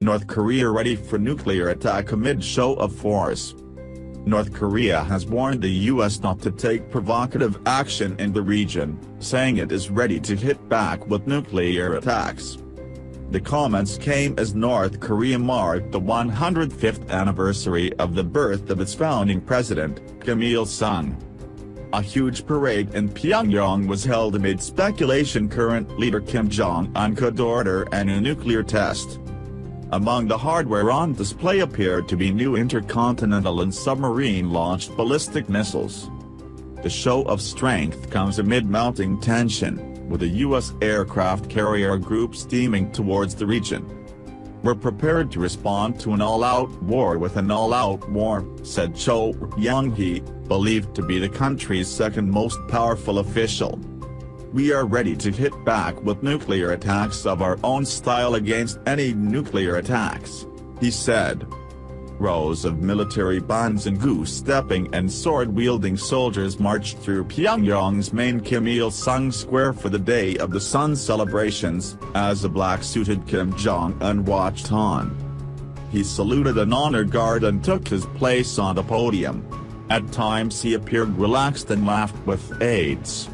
North Korea ready for nuclear attack amid show of force. North Korea has warned the US not to take provocative action in the region, saying it is ready to hit back with nuclear attacks. The comments came as North Korea marked the 105th anniversary of the birth of its founding president, Kim Il-sung. A huge parade in Pyongyang was held amid speculation current leader Kim Jong-un could order a nuclear test. Among the hardware on display appeared to be new intercontinental and submarine-launched ballistic missiles. The show of strength comes amid mounting tension, with a U.S. aircraft carrier group steaming towards the region. "We're prepared to respond to an all-out war with an all-out war," said Cho Young-hee, believed to be the country's second most powerful official. "We are ready to hit back with nuclear attacks of our own style against any nuclear attacks," he said. Rows of military bands and goose-stepping and sword-wielding soldiers marched through Pyongyang's main Kim Il-sung Square for the Day of the Sun celebrations, as a black-suited Kim Jong-un watched on. He saluted an honor guard and took his place on the podium. At times he appeared relaxed and laughed with aides.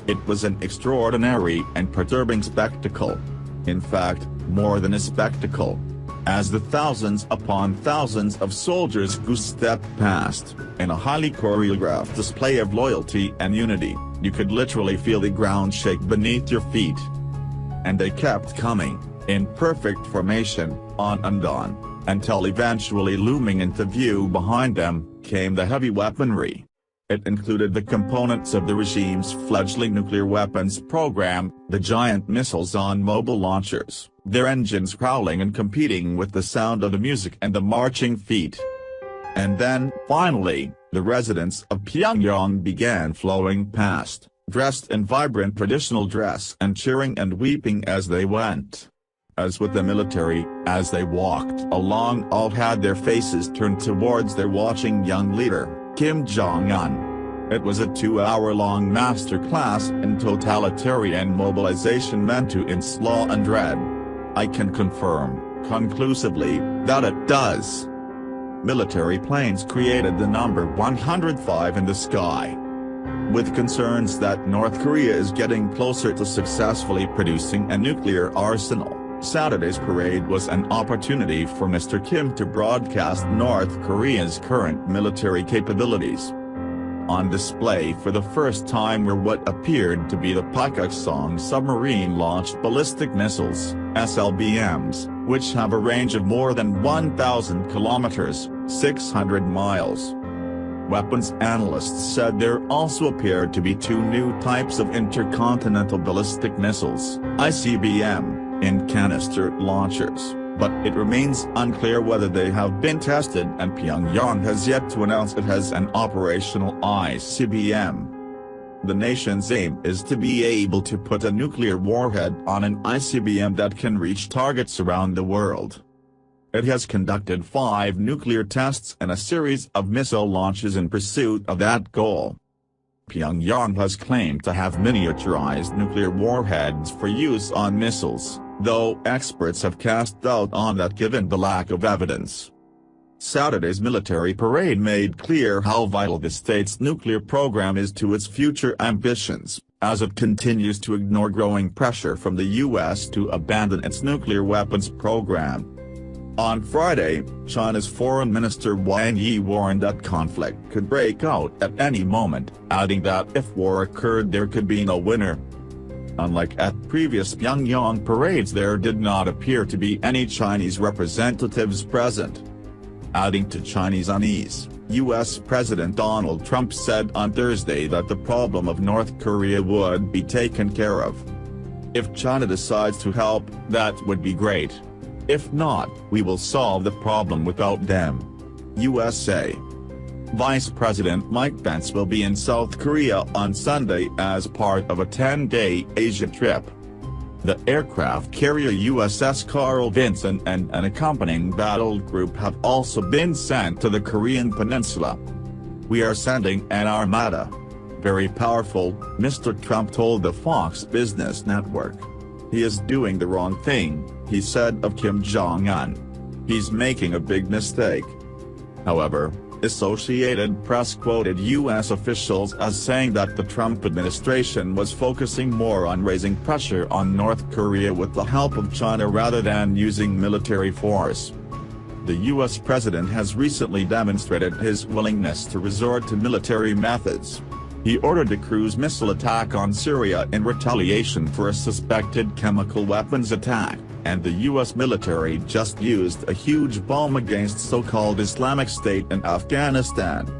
It was an extraordinary and perturbing spectacle. In fact, more than a spectacle. As the thousands upon thousands of soldiers goose-stepped past, in a highly choreographed display of loyalty and unity, you could literally feel the ground shake beneath your feet. And they kept coming, in perfect formation, on and on, until eventually looming into view behind them, came the heavy weaponry. It included the components of the regime's fledgling nuclear weapons program, the giant missiles on mobile launchers, their engines growling and competing with the sound of the music and the marching feet. And then, finally, the residents of Pyongyang began flowing past, dressed in vibrant traditional dress and cheering and weeping as they went. As with the military, as they walked along, all had their faces turned towards their watching young leader, Kim Jong-un. It was a 2-hour-long masterclass in totalitarian mobilization meant to instill law and dread. I can confirm, conclusively, that it does. Military planes created the number 105 in the sky. With concerns that North Korea is getting closer to successfully producing a nuclear arsenal, Saturday's parade was an opportunity for Mr. Kim to broadcast North Korea's current military capabilities. On display for the first time were what appeared to be the Pukguksong submarine-launched ballistic missiles, SLBMs, which have a range of more than 1,000 kilometers, 600 miles. Weapons analysts said there also appeared to be two new types of intercontinental ballistic missiles, ICBM, in canister launchers, but it remains unclear whether they have been tested, and Pyongyang has yet to announce it has an operational ICBM. The nation's aim is to be able to put a nuclear warhead on an ICBM that can reach targets around the world. It has conducted 5 nuclear tests and a series of missile launches in pursuit of that goal. Pyongyang has claimed to have miniaturized nuclear warheads for use on missiles, though experts have cast doubt on that given the lack of evidence. Saturday's military parade made clear how vital the state's nuclear program is to its future ambitions, as it continues to ignore growing pressure from the U.S. to abandon its nuclear weapons program. On Friday, China's Foreign Minister Wang Yi warned that conflict could break out at any moment, adding that if war occurred there could be no winner. Unlike at previous Pyongyang parades, there did not appear to be any Chinese representatives present. Adding to Chinese unease, U.S. President Donald Trump said on Thursday that the problem of North Korea would be taken care of. If China decides to help, that would be great. If not, we will solve the problem without them. USA. Vice President Mike Pence will be in South Korea on Sunday as part of a 10-day Asia trip. The aircraft carrier USS Carl Vinson and an accompanying battle group have also been sent to the Korean peninsula. "We are sending an armada. Very powerful," Mr. Trump told the Fox Business Network. "He is doing the wrong thing," he said of Kim Jong-un. He's making a big mistake. However, Associated Press quoted U.S. officials as saying that the Trump administration was focusing more on raising pressure on North Korea with the help of China rather than using military force. The U.S. president has recently demonstrated his willingness to resort to military methods. He ordered a cruise missile attack on Syria in retaliation for a suspected chemical weapons attack, and the U.S. military just used a huge bomb against so-called Islamic State in Afghanistan.